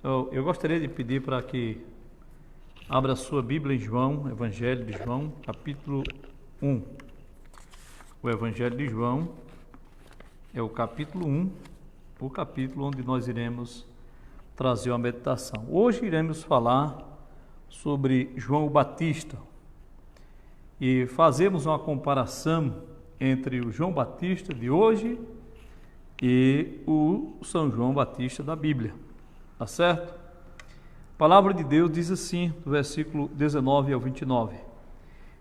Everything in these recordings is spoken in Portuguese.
Eu gostaria de pedir para que abra a sua Bíblia em João, Evangelho de João, capítulo 1. O Evangelho de João é o capítulo 1, o capítulo onde nós iremos trazer uma meditação. Hoje iremos falar sobre João o Batista e fazemos uma comparação entre o João Batista de hoje e o São João Batista da Bíblia, tá certo? A palavra de Deus diz assim, do versículo 19 ao 29.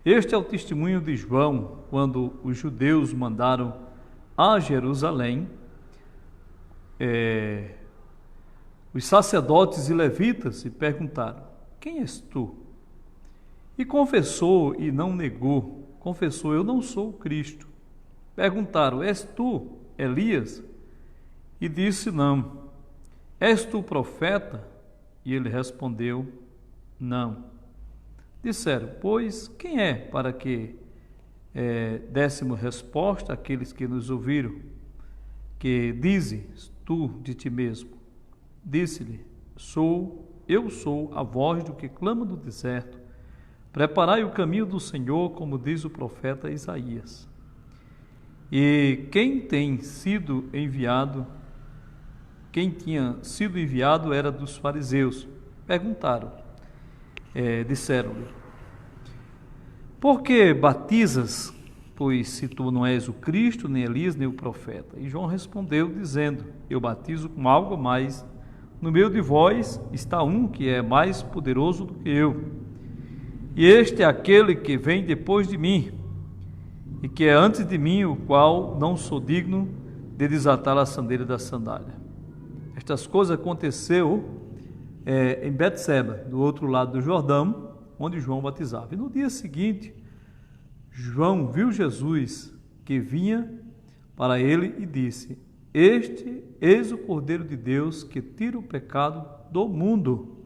Este é o testemunho de João, quando os judeus mandaram a Jerusalém os sacerdotes e levitas e perguntaram: quem és tu? E confessou e não negou, confessou: eu não sou o Cristo. Perguntaram: és tu Elias? E disse: não. És tu profeta? E ele respondeu: não. Disseram: pois quem é para que dessemos resposta àqueles que nos ouviram, que dizes tu de ti mesmo? Disse-lhe: eu sou a voz do que clama do deserto, preparai o caminho do Senhor, como diz o profeta Isaías. E quem tinha sido enviado era dos fariseus. Perguntaram, disseram-lhe: por que batizas, pois se tu não és o Cristo, nem Elias, nem o profeta? E João respondeu, dizendo: eu batizo com algo mais, no meio de vós está um que é mais poderoso do que eu, e este é aquele que vem depois de mim, e que é antes de mim, o qual não sou digno de desatar a sandeira da sandália. Estas coisas aconteceu em Betseba, do outro lado do Jordão, onde João batizava. E no dia seguinte, João viu Jesus que vinha para ele e disse: eis o Cordeiro de Deus que tira o pecado do mundo.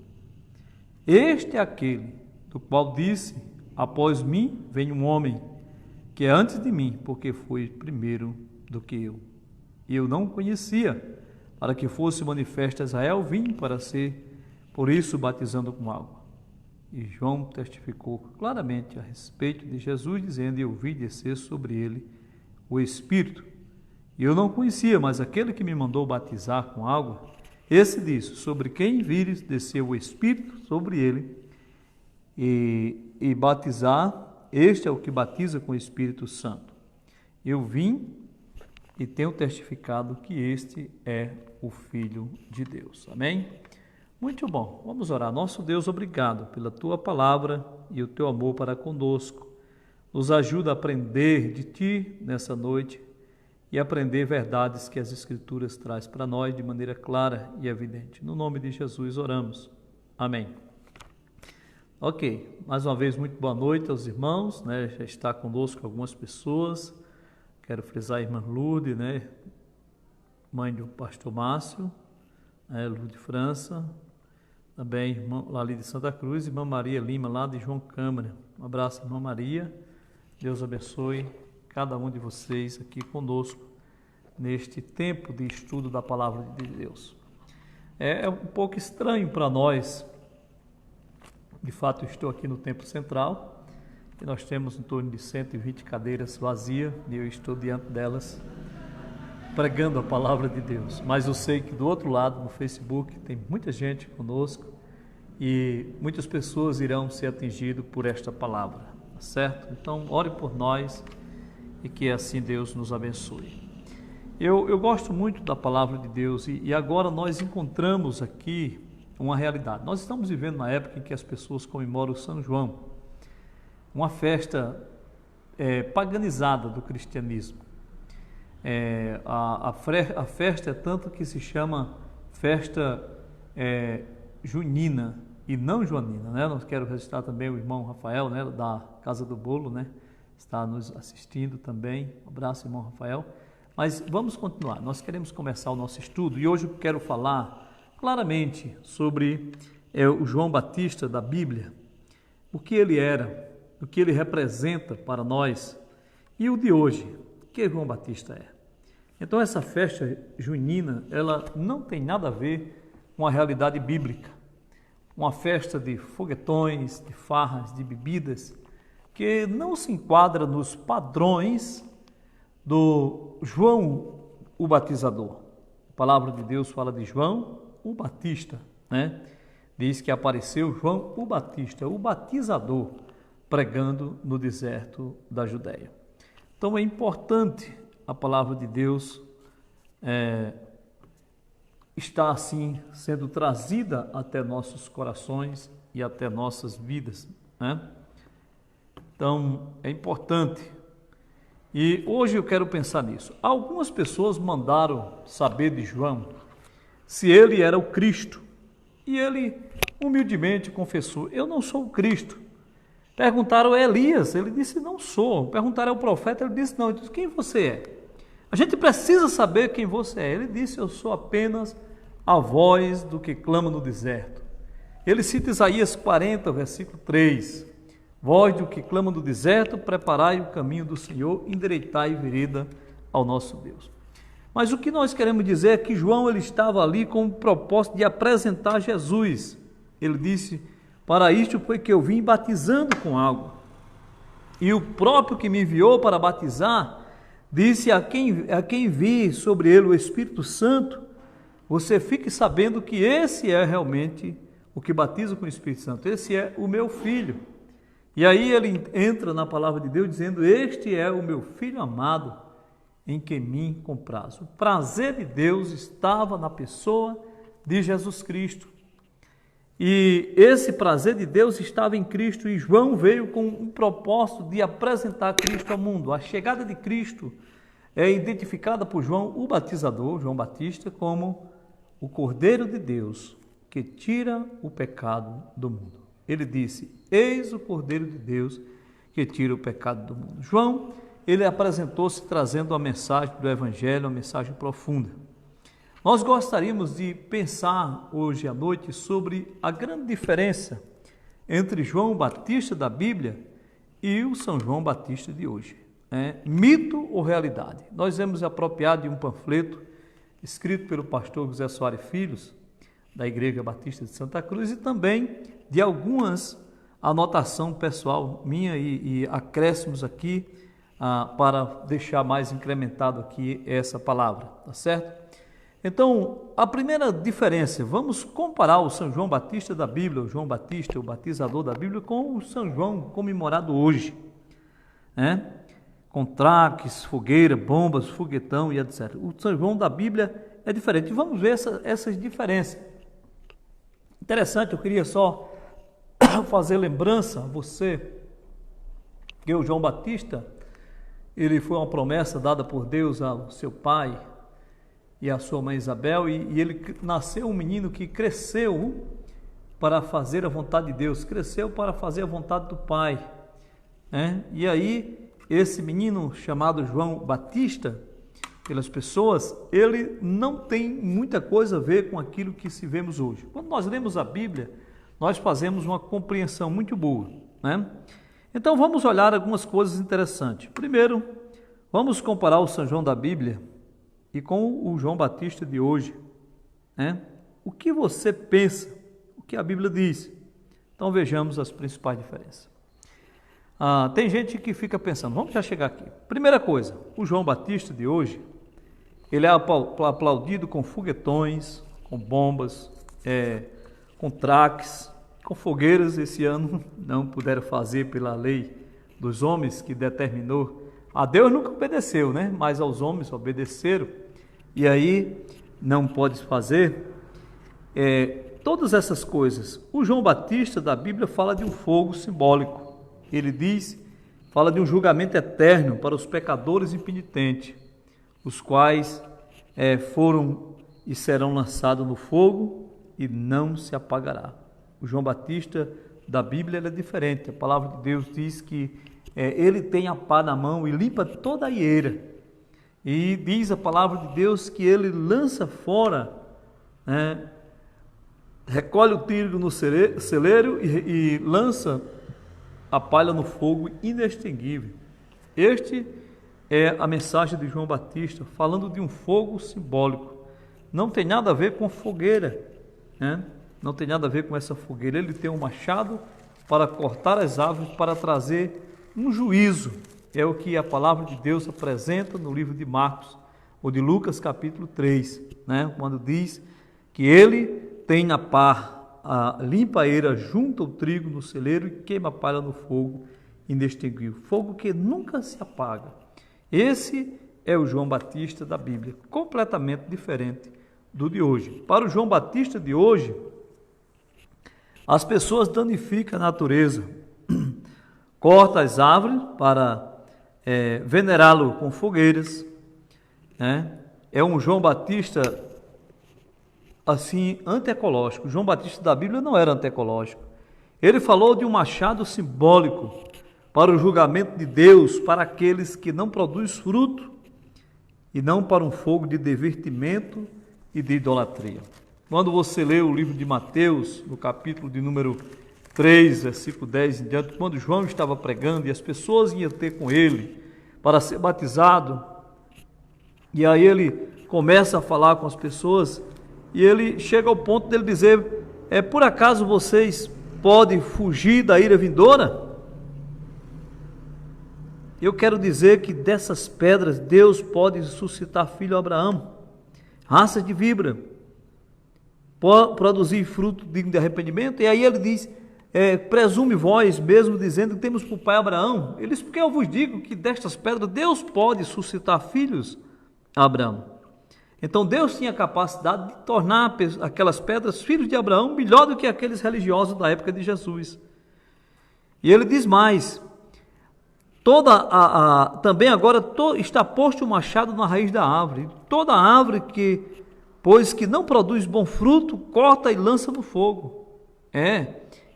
Este é aquele do qual disse: após mim vem um homem que é antes de mim, porque foi primeiro do que eu. E eu não o conhecia. Para que fosse manifesto a Israel, vim para ser, por isso, batizando com água. E João testificou claramente a respeito de Jesus, dizendo: eu vi descer sobre ele o Espírito. E eu não conhecia, mas aquele que me mandou batizar com água, esse disse: sobre quem vires descer o Espírito sobre ele e batizar, este é o que batiza com o Espírito Santo. Eu vim e tenho testificado que este é o Filho de Deus. Amém? Muito bom. Vamos orar. Nosso Deus, obrigado pela Tua palavra e o Teu amor para conosco. Nos ajuda a aprender de Ti nessa noite e aprender verdades que as Escrituras traz para nós de maneira clara e evidente. No nome de Jesus oramos. Amém. Ok. Mais uma vez, muito boa noite aos irmãos, né? Já está conosco algumas pessoas. Quero frisar a irmã Lourdes, né? Mãe do pastor Márcio, Lourdes França, também irmã Lali de Santa Cruz, irmã Maria Lima, lá de João Câmara. Um abraço, irmã Maria. Deus abençoe cada um de vocês aqui conosco, neste tempo de estudo da palavra de Deus. É um pouco estranho para nós, de fato, estou aqui no Templo Central, e nós temos em torno de 120 cadeiras vazias, e eu estou diante delas, pregando a palavra de Deus. Mas eu sei que do outro lado, no Facebook, tem muita gente conosco e muitas pessoas irão ser atingidas por esta palavra, certo? Então, ore por nós e que assim Deus nos abençoe. Eu gosto muito da palavra de Deus e agora nós encontramos aqui uma realidade. Nós estamos vivendo na época em que as pessoas comemoram o São João, uma festa paganizada do cristianismo. A festa é tanto que se chama festa junina e não joanina, né? Nós quero registrar também o irmão Rafael, né, da Casa do Bolo, né? Está nos assistindo também. Um abraço, irmão Rafael. Mas vamos continuar. Nós queremos começar o nosso estudo e hoje eu quero falar claramente sobre o João Batista da Bíblia, o que ele era, o que ele representa para nós e o de hoje, o que João Batista é. Então essa festa junina, ela não tem nada a ver com a realidade bíblica. Uma festa de foguetões, de farras, de bebidas, que não se enquadra nos padrões do João o Batizador. A palavra de Deus fala de João o Batista, né? Diz que apareceu João o Batista, o batizador, pregando no deserto da Judéia. Então é importante a palavra de Deus estar assim sendo trazida até nossos corações e até nossas vidas, né? Então é importante. E hoje eu quero pensar nisso. Algumas pessoas mandaram saber de João se ele era o Cristo. E ele humildemente confessou: eu não sou o Cristo. Perguntaram a Elias, ele disse: não sou. Perguntaram ao profeta, ele disse: não. Ele disse: quem você é? A gente precisa saber quem você é. Ele disse: eu sou apenas a voz do que clama no deserto. Ele cita Isaías 40, versículo 3. Voz do que clama no deserto, preparai o caminho do Senhor, endireitai vereda ao nosso Deus. Mas o que nós queremos dizer é que João ele estava ali com o propósito de apresentar Jesus. Ele disse: para isto foi que eu vim batizando com água. E o próprio que me enviou para batizar, disse a quem vi sobre ele o Espírito Santo, você fique sabendo que esse é realmente o que batiza com o Espírito Santo. Esse é o meu filho. E aí ele entra na palavra de Deus dizendo: este é o meu filho amado, em quem me comprazo. O prazer de Deus estava na pessoa de Jesus Cristo. E esse prazer de Deus estava em Cristo, e João veio com um propósito de apresentar Cristo ao mundo. A chegada de Cristo é identificada por João o Batizador, João Batista, como o Cordeiro de Deus que tira o pecado do mundo. Ele disse: eis o Cordeiro de Deus que tira o pecado do mundo. João, ele apresentou-se trazendo a mensagem do Evangelho, uma mensagem profunda. Nós gostaríamos de pensar hoje à noite sobre a grande diferença entre João Batista da Bíblia e o São João Batista de hoje. Mito ou realidade? Nós vamos apropriar de um panfleto escrito pelo pastor José Soares Filhos, da Igreja Batista de Santa Cruz, e também de algumas anotação pessoal minha e acréscimos aqui para deixar mais incrementado aqui essa palavra, tá certo? Então, a primeira diferença, vamos comparar o São João Batista da Bíblia, o João Batista, o batizador da Bíblia, com o São João comemorado hoje, né? Com traques, fogueira, bombas, foguetão e etc. O São João da Bíblia é diferente. Vamos ver essas diferenças. Interessante, eu queria só fazer lembrança a você que o João Batista, ele foi uma promessa dada por Deus ao seu pai e à sua mãe Isabel, e ele nasceu um menino que cresceu para fazer a vontade de Deus, cresceu para fazer a vontade do pai, né? E aí esse menino chamado João Batista, pelas pessoas, ele não tem muita coisa a ver com aquilo que se vemos hoje. Quando nós lemos a Bíblia, nós fazemos uma compreensão muito boa, né? Então vamos olhar algumas coisas interessantes. Primeiro, vamos comparar o São João da Bíblia e com o João Batista de hoje, né? O que você pensa? O que a Bíblia diz? Então vejamos as principais diferenças. Tem gente que fica pensando, vamos já chegar aqui. Primeira coisa, o João Batista de hoje, ele é aplaudido com foguetões, com bombas, com traques, com fogueiras. Esse ano não puderam fazer pela lei dos homens que determinou. A Deus nunca obedeceu, né? Mas aos homens obedeceram. E aí não pode fazer todas essas coisas. O João Batista da Bíblia fala de um fogo simbólico. Ele fala de um julgamento eterno para os pecadores impenitentes, os quais foram e serão lançados no fogo e não se apagará. O João Batista da Bíblia é diferente. A palavra de Deus diz que ele tem a pá na mão e limpa toda a hieira. E diz a palavra de Deus que ele lança fora, recolhe o trigo no celeiro e lança a palha no fogo inextinguível. Este é a mensagem de João Batista, falando de um fogo simbólico. Não tem nada a ver com fogueira, né? Não tem nada a ver com essa fogueira. Ele tem um machado para cortar as árvores, para trazer um juízo. É o que a palavra de Deus apresenta no livro de Marcos, ou de Lucas capítulo 3, né? Quando diz que ele tem na pá a limpa a eira, junta o trigo no celeiro e queima a palha no fogo inextinguível. Fogo que nunca se apaga. Esse é o João Batista da Bíblia, completamente diferente do de hoje. Para o João Batista de hoje, as pessoas danificam a natureza, cortam as árvores para venerá-lo com fogueiras, né? É um João Batista assim antiecológico. João Batista da Bíblia não era antiecológico. Ele falou de um machado simbólico para o julgamento de Deus para aqueles que não produzem fruto e não para um fogo de divertimento e de idolatria. Quando você lê o livro de Mateus, no capítulo de número 3, versículo 10 em diante, quando João estava pregando e as pessoas iam ter com ele para ser batizado, e aí ele começa a falar com as pessoas e ele chega ao ponto dele dizer: por acaso vocês podem fugir da ira vindoura? Eu quero dizer que dessas pedras Deus pode suscitar filho a Abraão, raça de vibra, produzir fruto digno de arrependimento. E aí ele diz: presume vós mesmo dizendo que temos por pai Abraão. Ele diz: porque eu vos digo que destas pedras Deus pode suscitar filhos a Abraão. Então Deus tinha a capacidade de tornar aquelas pedras filhos de Abraão melhor do que aqueles religiosos da época de Jesus. E ele diz mais: também agora está posto o machado na raiz da árvore. Toda árvore que não produz bom fruto, corta e lança no fogo.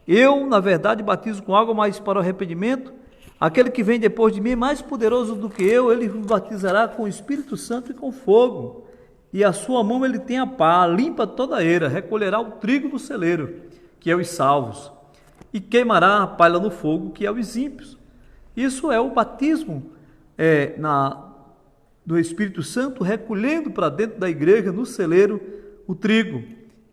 Eu, na verdade, batizo com água, mas para o arrependimento, aquele que vem depois de mim é mais poderoso do que eu, ele vos batizará com o Espírito Santo e com fogo. E a sua mão ele tem a pá, limpa toda a eira, recolherá o trigo do celeiro, que é os salvos, e queimará a palha no fogo, que é os ímpios. Isso é o batismo do Espírito Santo, recolhendo para dentro da igreja, no celeiro, o trigo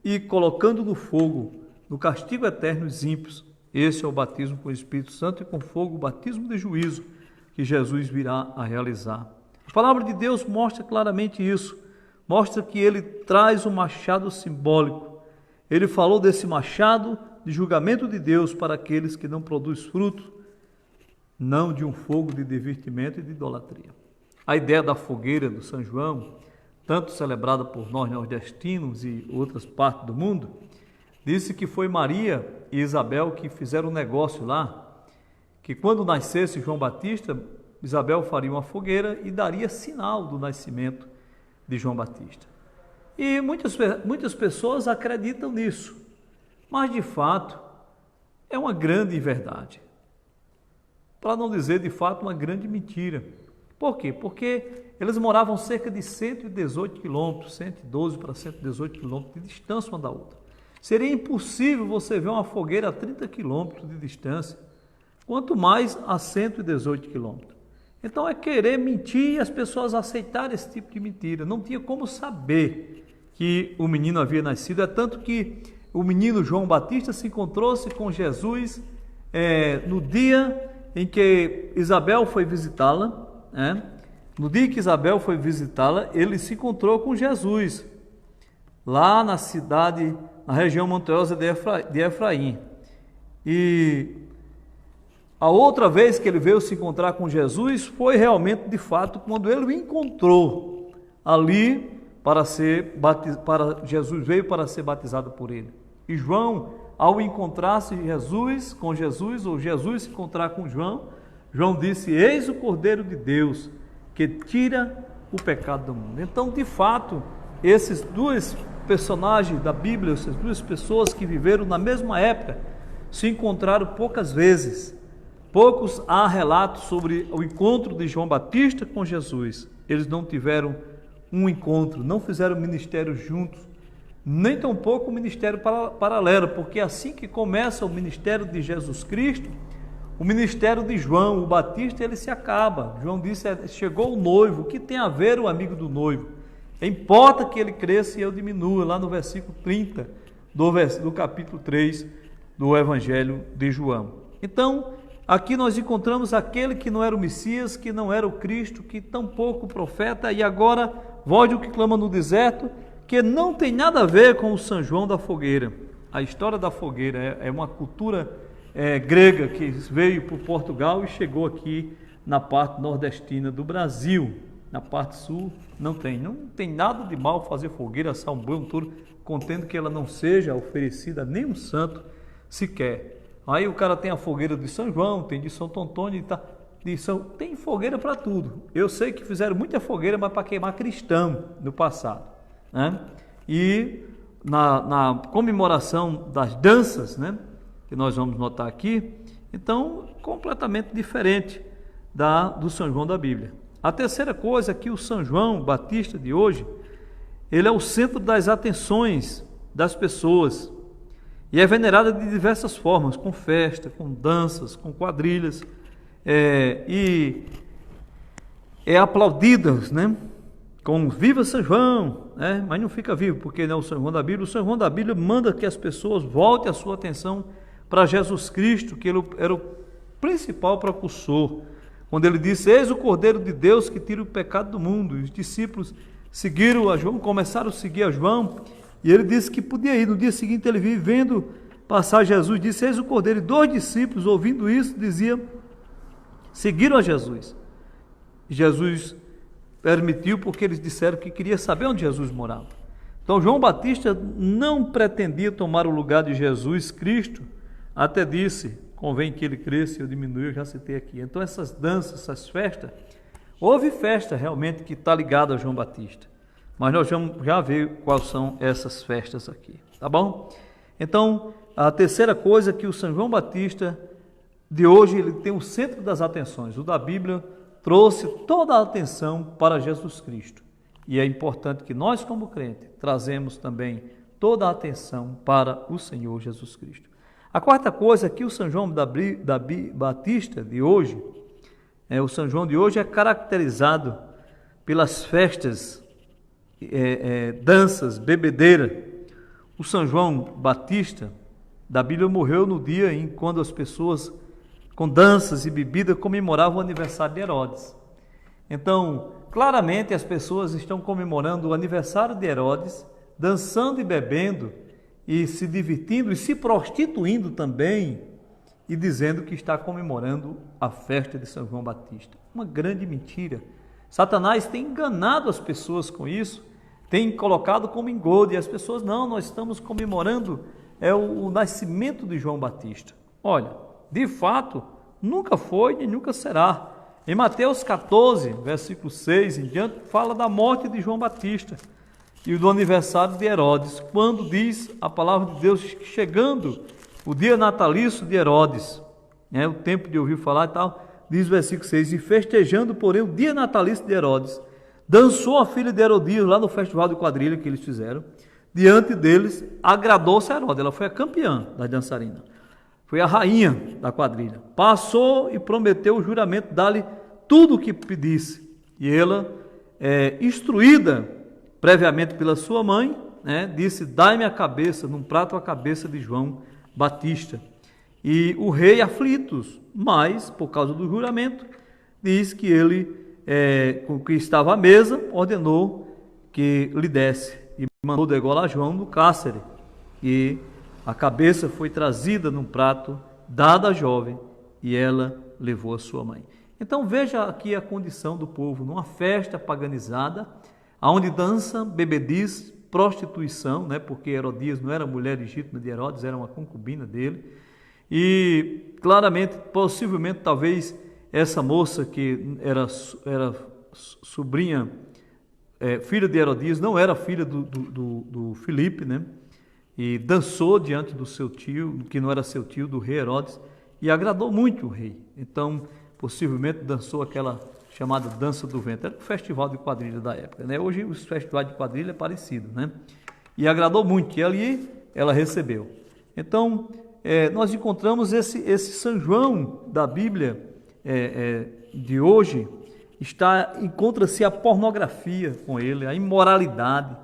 e colocando no fogo, no castigo eterno, os ímpios. Esse é o batismo com o Espírito Santo e com fogo, o batismo de juízo que Jesus virá a realizar. A palavra de Deus mostra claramente isso, mostra que ele traz um machado simbólico. Ele falou desse machado de julgamento de Deus para aqueles que não produzem fruto, não de um fogo de divertimento e de idolatria. A ideia da fogueira do São João, tanto celebrada por nós nordestinos e outras partes do mundo, disse que foi Maria e Isabel que fizeram um negócio lá, que quando nascesse João Batista, Isabel faria uma fogueira e daria sinal do nascimento de João Batista. E muitas pessoas acreditam nisso, mas de fato é uma grande inverdade. Para não dizer de fato uma grande mentira. Por quê? Porque eles moravam cerca de 118 quilômetros, 112 para 118 quilômetros de distância uma da outra. Seria impossível você ver uma fogueira a 30 quilômetros de distância, quanto mais a 118 quilômetros. Então é querer mentir e as pessoas aceitarem esse tipo de mentira. Não tinha como saber que o menino havia nascido. É tanto que o menino João Batista se encontrou-se com Jesus no dia em que Isabel foi visitá-la. No dia que Isabel foi visitá-la, ele se encontrou com Jesus, lá na cidade, na região montanhosa de Efraim. E a outra vez que ele veio se encontrar com Jesus foi realmente, de fato, quando ele o encontrou ali Jesus veio para ser batizado por ele. E João, ao encontrar-se com Jesus, ou Jesus se encontrar com João, João disse: eis o Cordeiro de Deus que tira o pecado do mundo. Então, de fato, esses dois personagens da Bíblia, essas duas pessoas que viveram na mesma época, se encontraram poucas vezes. Poucos há relatos sobre o encontro de João Batista com Jesus. Eles não tiveram um encontro, não fizeram ministério juntos, nem tampouco um ministério paralelo, porque assim que começa o ministério de Jesus Cristo, o ministério de João, o Batista, ele se acaba. João disse: chegou o noivo. O que tem a ver o amigo do noivo? Importa que ele cresça e eu diminua, lá no versículo 30 do capítulo 3 do Evangelho de João. Então, aqui nós encontramos aquele que não era o Messias, que não era o Cristo, que tampouco o profeta, e agora voz do que clama no deserto, que não tem nada a ver com o São João da fogueira. A história da fogueira é uma cultura grega que veio por Portugal e chegou aqui na parte nordestina do Brasil. Na parte sul não tem nada de mal fazer fogueira, assar um boi, um touro, contendo que ela não seja oferecida a nenhum santo sequer. Aí o cara tem a fogueira de São João, tem de Santo Antônio, tem fogueira para tudo. Eu sei que fizeram muita fogueira, mas para queimar cristão no passado, né? E na comemoração das danças, né, que nós vamos notar aqui, então completamente diferente do São João da Bíblia. A terceira coisa é que o São João Batista de hoje, ele é o centro das atenções das pessoas e é venerado de diversas formas, com festa, com danças, com quadrilhas, e é aplaudido, né, com viva São João, né, mas não fica vivo, porque não é o São João da Bíblia. O São João da Bíblia manda que as pessoas voltem a sua atenção para Jesus Cristo, que ele era o principal precursor, quando ele disse: eis o Cordeiro de Deus que tira o pecado do mundo. E os discípulos seguiram a João, começaram a seguir a João, e ele disse que podia ir. No dia seguinte ele veio, vendo passar Jesus, disse: eis o Cordeiro. E 2 discípulos, ouvindo isso, seguiram a Jesus. Jesus permitiu, porque eles disseram que queria saber onde Jesus morava. Então João Batista não pretendia tomar o lugar de Jesus Cristo, até disse: convém que ele cresça e eu diminua, eu já citei aqui. Então essas danças, essas festas, houve festa realmente que está ligada a João Batista, mas nós vamos já ver quais são essas festas aqui, tá bom? Então, a terceira coisa é que o São João Batista de hoje, ele tem o centro das atenções. O da Bíblia trouxe toda a atenção para Jesus Cristo, e é importante que nós, como crentes, trazemos também toda a atenção para o Senhor Jesus Cristo. A quarta coisa é que o São João Batista de hoje, o São João de hoje é caracterizado pelas festas, danças, bebedeira. O São João Batista da Bíblia morreu no dia em quando as pessoas, com danças e bebida, comemoravam o aniversário de Herodes. Então, claramente as pessoas estão comemorando o aniversário de Herodes, dançando e bebendo, e se divertindo e se prostituindo também, e dizendo que está comemorando a festa de São João Batista. Uma grande mentira. Satanás tem enganado as pessoas com isso, tem colocado como engodo, e as pessoas: não, nós estamos comemorando o nascimento de João Batista. Olha, de fato, nunca foi e nunca será. Em Mateus 14, versículo 6 em diante, fala da morte de João Batista e do aniversário de Herodes, quando diz a palavra de Deus que, chegando o dia natalício de Herodes, o tempo de ouvir falar e tal, diz o versículo 6, e festejando, porém, o dia natalício de Herodes, dançou a filha de Herodias lá no festival de quadrilha que eles fizeram, diante deles, agradou-se a Herodes, ela foi a campeã das dançarinas, foi a rainha da quadrilha, passou e prometeu o juramento de dar-lhe tudo o que pedisse, e ela, instruída previamente pela sua mãe, disse: dai-me a cabeça, num prato a cabeça de João Batista. E o rei, aflitos, mas por causa do juramento, diz que ele, com que estava à mesa, ordenou que lhe desse e mandou degolar João no cárcere. E a cabeça foi trazida num prato, dada à jovem, e ela levou a sua mãe. Então veja aqui a condição do povo, numa festa paganizada, onde dança, bebediz, prostituição, porque Herodias não era mulher legítima de Herodes, era uma concubina dele, e claramente, possivelmente, talvez essa moça que era sobrinha, filha de Herodias, não era filha do Filipe, e dançou diante do seu tio, que não era seu tio, do rei Herodes, e agradou muito o rei. Então, possivelmente dançou aquela chamada dança do ventre, era um festival de quadrilha da época, Hoje os festivais de quadrilha é parecido, E agradou muito, e ali ela recebeu. Então, nós encontramos esse São João da Bíblia de hoje, encontra-se a pornografia com ele, a imoralidade,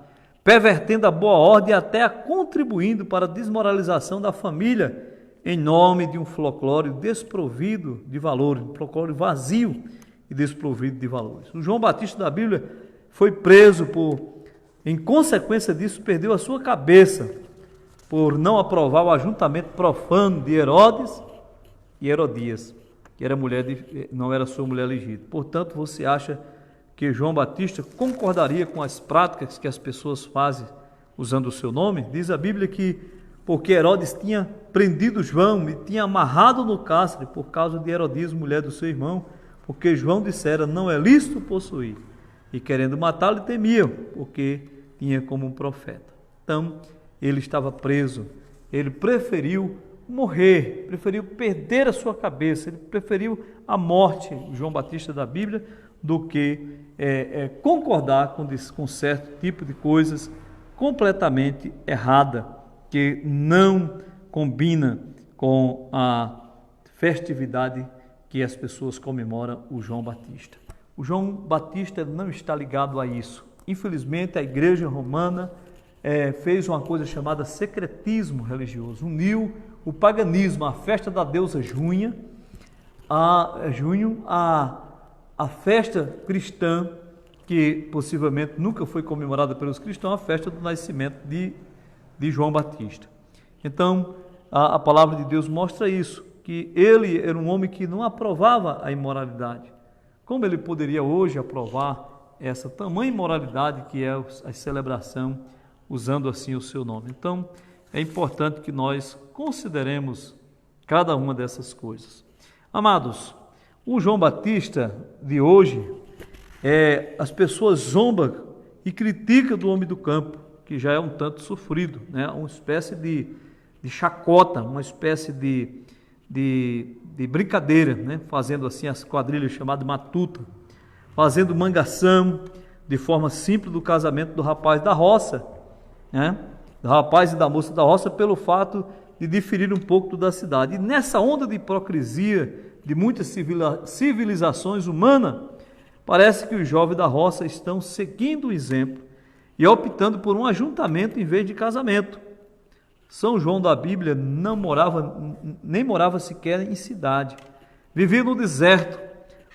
pervertendo a boa ordem e até contribuindo para a desmoralização da família em nome de um folclore desprovido de valores, um folclore vazio e desprovido de valores. O João Batista da Bíblia foi preso em consequência disso, perdeu a sua cabeça por não aprovar o ajuntamento profano de Herodes e Herodias, que era não era sua mulher legítima. Portanto, você acha que João Batista concordaria com as práticas que as pessoas fazem usando o seu nome? Diz a Bíblia que porque Herodes tinha prendido João e tinha amarrado no cárcere por causa de Herodias, mulher do seu irmão, porque João dissera, não é lícito possuir. E querendo matá-lo, temiam, porque tinha como um profeta. Então, ele estava preso, ele preferiu morrer, preferiu perder a sua cabeça, ele preferiu a morte, João Batista da Bíblia, do que concordar com certo tipo de coisas completamente errada, que não combina com a festividade que as pessoas comemoram o João Batista. O João Batista não está ligado a isso. Infelizmente, a Igreja Romana fez uma coisa chamada secretismo religioso, uniu o paganismo, a festa da deusa Junho, a festa cristã, que possivelmente nunca foi comemorada pelos cristãos, a festa do nascimento de João Batista. Então, a palavra de Deus mostra isso, que ele era um homem que não aprovava a imoralidade. Como ele poderia hoje aprovar essa tamanha imoralidade que é a celebração, usando assim o seu nome? Então, é importante que nós consideremos cada uma dessas coisas. Amados, o João Batista de hoje, as pessoas zombam e criticam do homem do campo, que já é um tanto sofrido, né? Uma espécie de chacota, uma espécie de brincadeira, né? Fazendo assim as quadrilhas chamadas matuta, fazendo mangação de forma simples do casamento do rapaz da roça, né? Do rapaz e da moça da roça, pelo fato de diferir um pouco da cidade. E nessa onda de hipocrisia de muitas civilizações humanas, parece que os jovens da roça estão seguindo o exemplo e optando por um ajuntamento em vez de casamento. São João da Bíblia nem morava sequer em cidade, vivia no deserto,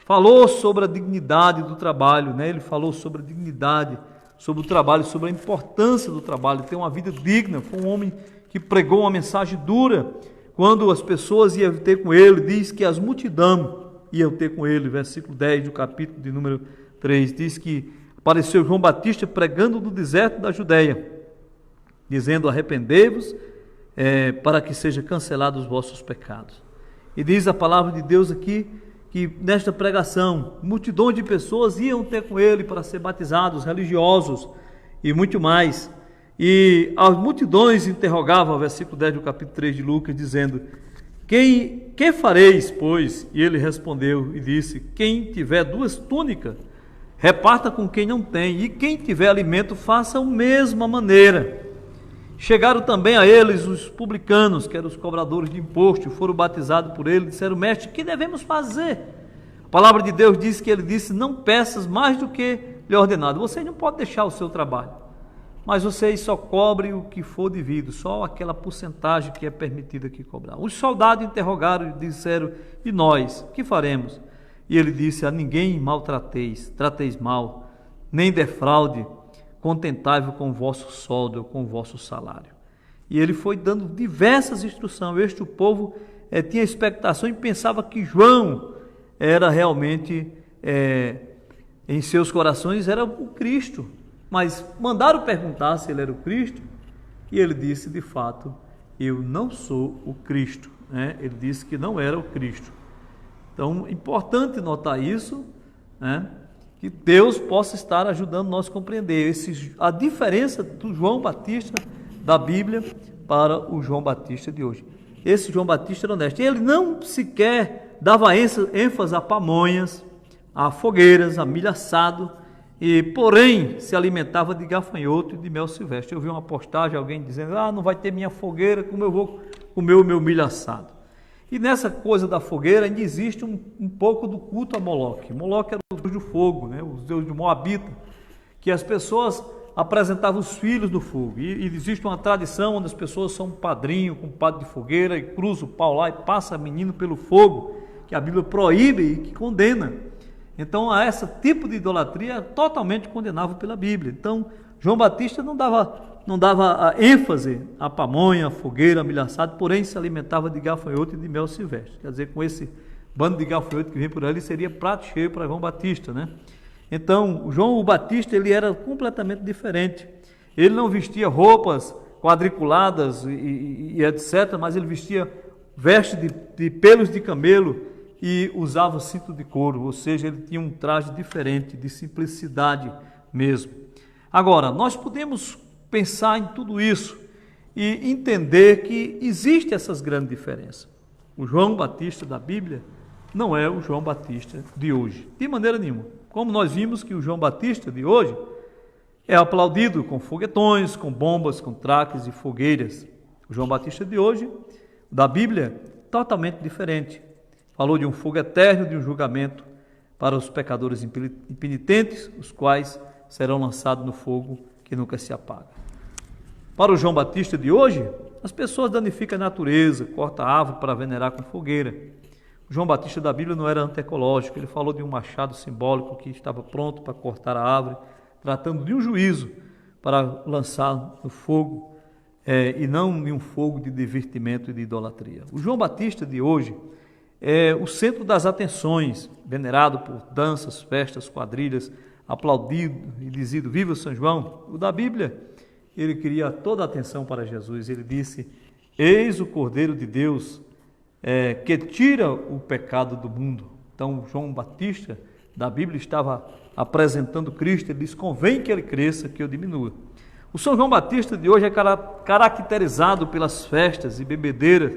falou sobre a dignidade do trabalho, né? Ele falou sobre a dignidade, sobre o trabalho, sobre a importância do trabalho, ter uma vida digna. Foi um homem que pregou uma mensagem dura, quando as pessoas iam ter com ele, diz que as multidão iam ter com ele, versículo 10 do capítulo de número 3, diz que apareceu João Batista pregando no deserto da Judeia, dizendo, arrependei-vos, para que sejam cancelados os vossos pecados. E diz a palavra de Deus aqui, que nesta pregação, multidões de pessoas iam ter com ele para ser batizados, religiosos e muito mais. E as multidões interrogavam, versículo 10 do capítulo 3 de Lucas, dizendo, que fareis, pois? E ele respondeu e disse, quem tiver 2 túnicas, reparta com quem não tem, e quem tiver alimento, faça a mesma maneira. Chegaram também a eles os publicanos, que eram os cobradores de imposto, foram batizados por ele, disseram, mestre, o que devemos fazer? A palavra de Deus diz que ele disse, não peças mais do que lhe ordenado. Vocês não podem deixar o seu trabalho, mas vocês só cobrem o que for devido, só aquela porcentagem que é permitida aqui cobrar. Os soldados interrogaram e disseram, e nós, que faremos? E ele disse, a ninguém maltrateis, trateis mal, nem defraude, contentai-vos com o vosso soldo ou com o vosso salário. E ele foi dando diversas instruções. O povo tinha expectação e pensava que João era realmente, em seus corações, era o Cristo. Mas mandaram perguntar se ele era o Cristo, e ele disse, de fato, eu não sou o Cristo. Né? Ele disse que não era o Cristo. Então, importante notar isso, né? Que Deus possa estar ajudando nós a compreender a diferença do João Batista da Bíblia para o João Batista de hoje. Esse João Batista era honesto. Ele não sequer dava ênfase a pamonhas, a fogueiras, a milho assado, porém se alimentava de gafanhoto e de mel silvestre. Eu vi uma postagem, alguém dizendo, não vai ter minha fogueira, como eu vou comer o meu milho assado. E nessa coisa da fogueira ainda existe um pouco do culto a Moloque. Moloque era o deus do fogo, né? O deus do Moabita, que as pessoas apresentava os filhos no fogo. E existe uma tradição onde as pessoas são um padrinho, com um padre de fogueira, e cruza o pau lá e passa menino pelo fogo, que a Bíblia proíbe e que condena. Então, a esse tipo de idolatria é totalmente condenável pela Bíblia. Então, João Batista não dava ênfase à pamonha, à fogueira, à milho assado, porém se alimentava de gafanhoto e de mel silvestre. Quer dizer, com esse bando de gafanhoto que vem por ali, seria prato cheio para João Batista, né? Então, João Batista, ele era completamente diferente. Ele não vestia roupas quadriculadas e etc., mas ele vestia veste de pelos de camelo e usava cinto de couro, ou seja, ele tinha um traje diferente, de simplicidade mesmo. Agora, nós podemos pensar em tudo isso e entender que existe essas grandes diferenças. O João Batista da Bíblia não é o João Batista de hoje, de maneira nenhuma. Como nós vimos que o João Batista de hoje é aplaudido com foguetões, com bombas, com traques e fogueiras. O João Batista de hoje, da Bíblia, totalmente diferente. Falou de um fogo eterno, de um julgamento para os pecadores impenitentes, os quais serão lançados no fogo que nunca se apaga. Para o João Batista de hoje, as pessoas danificam a natureza, cortam a árvore para venerar com fogueira. O João Batista da Bíblia não era antiecológico, ele falou de um machado simbólico que estava pronto para cortar a árvore, tratando de um juízo para lançar no fogo, e não de um fogo de divertimento e de idolatria. O João Batista de hoje é o centro das atenções, venerado por danças, festas, quadrilhas, aplaudido e dizido, viva São João. O da Bíblia, ele queria toda a atenção para Jesus. Ele disse, eis o Cordeiro de Deus que tira o pecado do mundo. Então, João Batista da Bíblia estava apresentando Cristo. Ele disse, convém que ele cresça, que eu diminua. O São João Batista de hoje é caracterizado pelas festas e bebedeiras.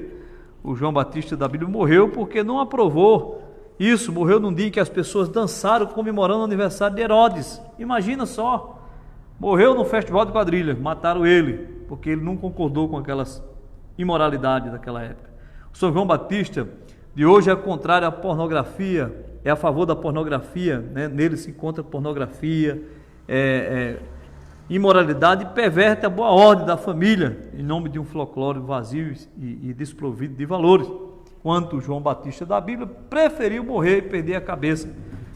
O João Batista da Bíblia morreu porque não aprovou isso. Morreu num dia em que as pessoas dançaram comemorando o aniversário de Herodes. Imagina só, morreu no festival de quadrilha, mataram ele, porque ele não concordou com aquelas imoralidades daquela época. O São João Batista de hoje é contrário à pornografia, é a favor da pornografia, né? Nele se encontra pornografia, imoralidade, e perverte a boa ordem da família em nome de um folclore vazio e desprovido de valores. Quanto João Batista da Bíblia preferiu morrer e perder a cabeça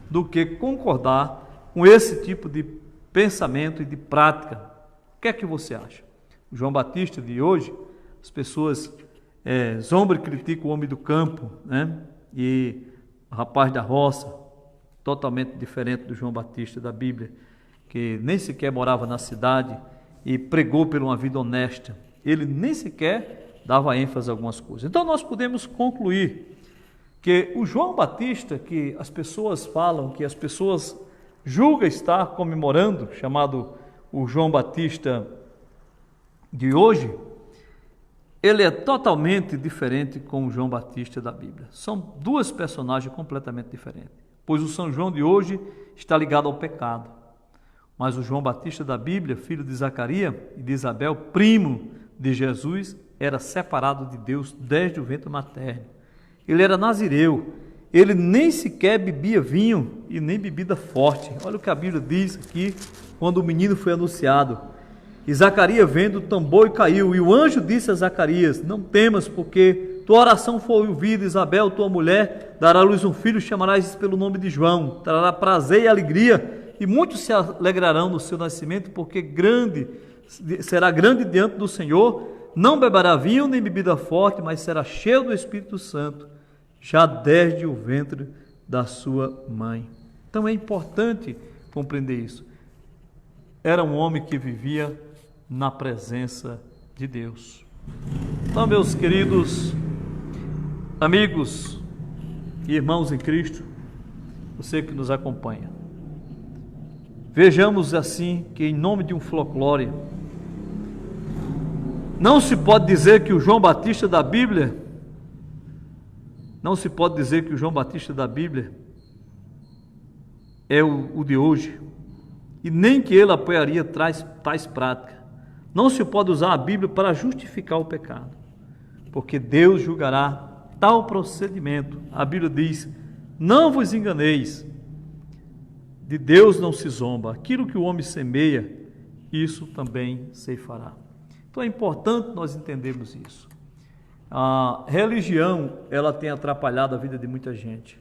do que concordar com esse tipo de pensamento e de prática. O que é que você acha? O João Batista de hoje, as pessoas zombam e criticam o homem do campo, né? E o rapaz da roça, totalmente diferente do João Batista da Bíblia, que nem sequer morava na cidade e pregou por uma vida honesta. Ele nem sequer dava ênfase a algumas coisas. Então nós podemos concluir que o João Batista, que as pessoas falam, que as pessoas julgam estar comemorando, chamado o João Batista de hoje, ele é totalmente diferente com o João Batista da Bíblia. São duas personagens completamente diferentes, pois o São João de hoje está ligado ao pecado. Mas o João Batista da Bíblia, filho de Zacarias e de Isabel, primo de Jesus, era separado de Deus desde o ventre materno. Ele era nazireu, ele nem sequer bebia vinho e nem bebida forte. Olha o que a Bíblia diz aqui, quando o menino foi anunciado. E Zacarias vendo o tambor e caiu, e o anjo disse a Zacarias, não temas, porque tua oração foi ouvida, Isabel, tua mulher, dará à luz um filho, chamarás pelo nome de João, trará prazer e alegria, e muitos se alegrarão no seu nascimento, porque será grande diante do Senhor, não beberá vinho nem bebida forte, mas será cheio do Espírito Santo, já desde o ventre da sua mãe. Então é importante compreender isso. Era um homem que vivia na presença de Deus. Então, meus queridos amigos e irmãos em Cristo, você que nos acompanha, vejamos assim que em nome de um folclore, não se pode dizer que o João Batista da Bíblia, é o de hoje, e nem que ele apoiaria tais práticas. Não se pode usar a Bíblia para justificar o pecado, porque Deus julgará tal procedimento. A Bíblia diz, não vos enganeis, de Deus não se zomba, aquilo que o homem semeia, isso também ceifará. Então é importante nós entendermos isso. A religião, ela tem atrapalhado a vida de muita gente,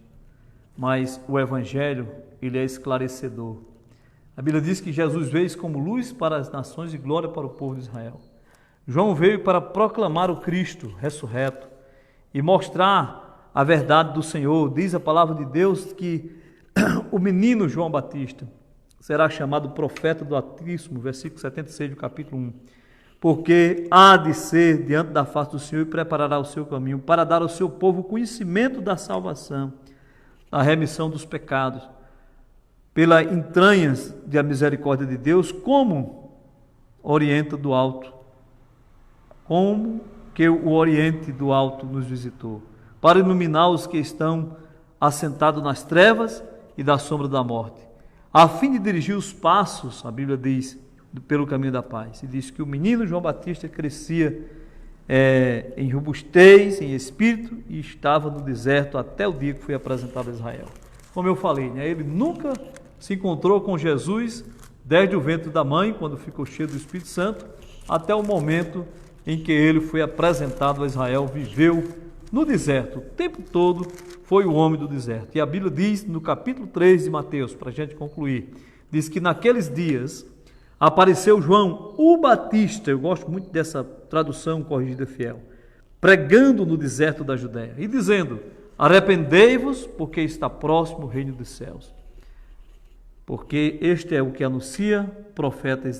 mas o Evangelho, ele é esclarecedor. A Bíblia diz que Jesus veio como luz para as nações e glória para o povo de Israel. João veio para proclamar o Cristo ressurreto e mostrar a verdade do Senhor. Diz a palavra de Deus que o menino João Batista será chamado profeta do Altíssimo, versículo 76 do capítulo 1. Porque há de ser diante da face do Senhor e preparará o seu caminho para dar ao seu povo o conhecimento da salvação, a remissão dos pecados, pelas entranhas da misericórdia de Deus, como orienta do alto, como que o Oriente do alto nos visitou, para iluminar os que estão assentados nas trevas e da sombra da morte, a fim de dirigir os passos, a Bíblia diz, pelo caminho da paz. E diz que o menino João Batista crescia em robustez, em espírito, e estava no deserto até o dia que foi apresentado a Israel. Como eu falei, né? Ele nunca se encontrou com Jesus desde o ventre da mãe, quando ficou cheio do Espírito Santo, até o momento em que ele foi apresentado a Israel, viveu no deserto. O tempo todo foi o homem do deserto. E a Bíblia diz, no capítulo 3 de Mateus, para a gente concluir, diz que naqueles dias apareceu João, o Batista, eu gosto muito dessa tradução corrigida fiel, pregando no deserto da Judéia e dizendo: arrependei-vos, porque está próximo o reino dos céus. Porque este é o que anuncia o profeta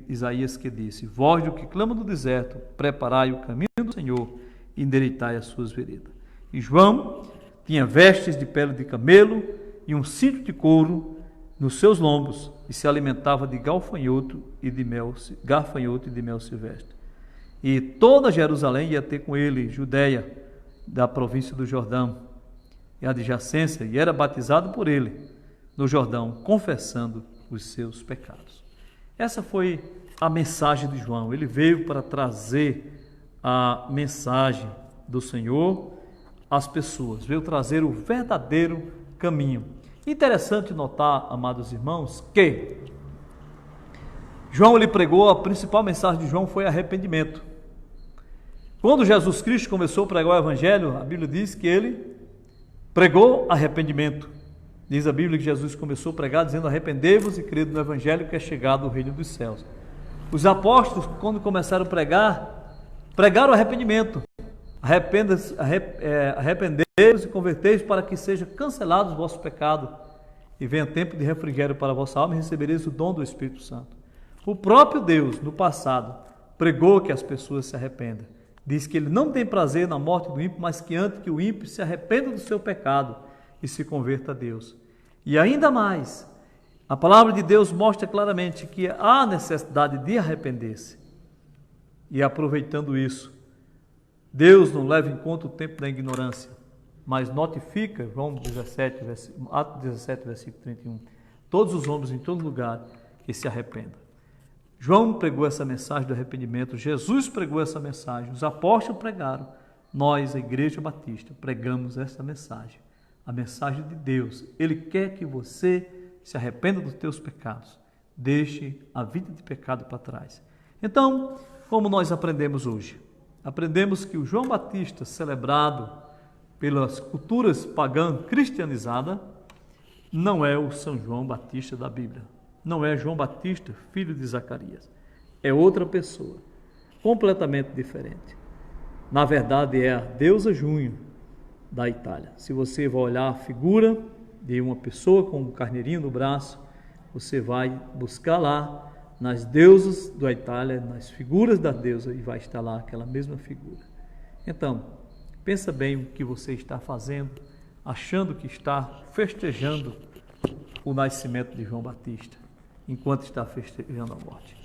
Isaías, que disse: vós do que clama no deserto, preparai o caminho do Senhor e endireitai as suas veredas. E João tinha vestes de pele de camelo e um cinto de couro nos seus lombos, e se alimentava de gafanhoto e de mel silvestre. E toda Jerusalém ia ter com ele, Judeia, da província do Jordão, e a adjacência, e era batizado por ele no Jordão, confessando os seus pecados. Essa foi a mensagem de João. Ele veio para trazer a mensagem do Senhor às pessoas, veio trazer o verdadeiro caminho. Interessante notar, amados irmãos, que João ele pregou, a principal mensagem de João foi arrependimento. Quando Jesus Cristo começou a pregar o Evangelho, a Bíblia diz que ele pregou arrependimento. Diz a Bíblia que Jesus começou a pregar dizendo: arrependei-vos e crede no Evangelho, que é chegado o reino dos céus. Os apóstolos, quando começaram a pregar, pregaram arrependimento. Arrependei-vos e convertei-vos para que seja cancelado o vosso pecado e venha tempo de refrigério para a vossa alma e recebereis o dom do Espírito Santo. O próprio Deus, no passado, pregou que as pessoas se arrependam. Diz que ele não tem prazer na morte do ímpio, mas que antes que o ímpio se arrependa do seu pecado e se converta a Deus. E ainda mais, a palavra de Deus mostra claramente que há necessidade de arrepender-se. E aproveitando isso, Deus não leva em conta o tempo da ignorância, mas notifica, Atos 17, versículo 31, todos os homens em todo lugar que se arrependam. João pregou essa mensagem do arrependimento, Jesus pregou essa mensagem, os apóstolos pregaram, nós, a Igreja Batista, pregamos essa mensagem, a mensagem de Deus. Ele quer que você se arrependa dos teus pecados, deixe a vida de pecado para trás. Então, como nós aprendemos hoje? Aprendemos que o João Batista, celebrado pelas culturas pagãs cristianizadas, não é o São João Batista da Bíblia. Não é João Batista, filho de Zacarias. É outra pessoa, completamente diferente. Na verdade, é a deusa Junho da Itália. Se você vai olhar a figura de uma pessoa com um carneirinho no braço, você vai buscar lá nas deusas da Itália, nas figuras da deusa, e vai estar lá aquela mesma figura. Então, pensa bem o que você está fazendo, achando que está festejando o nascimento de João Batista, enquanto está festejando a morte.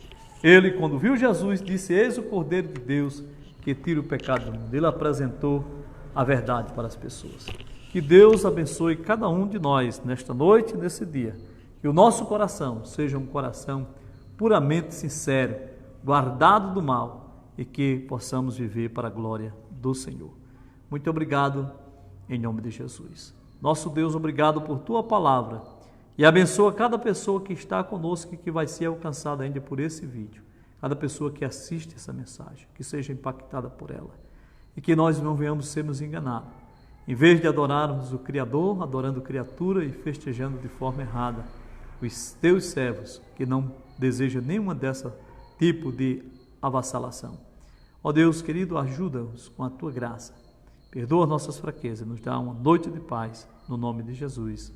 Ele, quando viu Jesus, disse: eis o Cordeiro de Deus que tira o pecado do mundo. Ele apresentou a verdade para as pessoas. Que Deus abençoe cada um de nós nesta noite e nesse dia. Que o nosso coração seja um coração puramente sincero, guardado do mal, e que possamos viver para a glória do Senhor. Muito obrigado, em nome de Jesus. Nosso Deus, obrigado por Tua palavra, E abençoa cada pessoa que está conosco e que vai ser alcançada ainda por esse vídeo. Cada pessoa que assiste essa mensagem, que seja impactada por ela. E que nós não venhamos sermos enganados. Em vez de adorarmos o Criador, adorando criatura e festejando de forma errada os teus servos, que não desejam nenhuma dessa tipo de avassalação. Ó Deus querido, ajuda-nos com a tua graça. Perdoa nossas fraquezas, nos dá uma noite de paz, no nome de Jesus.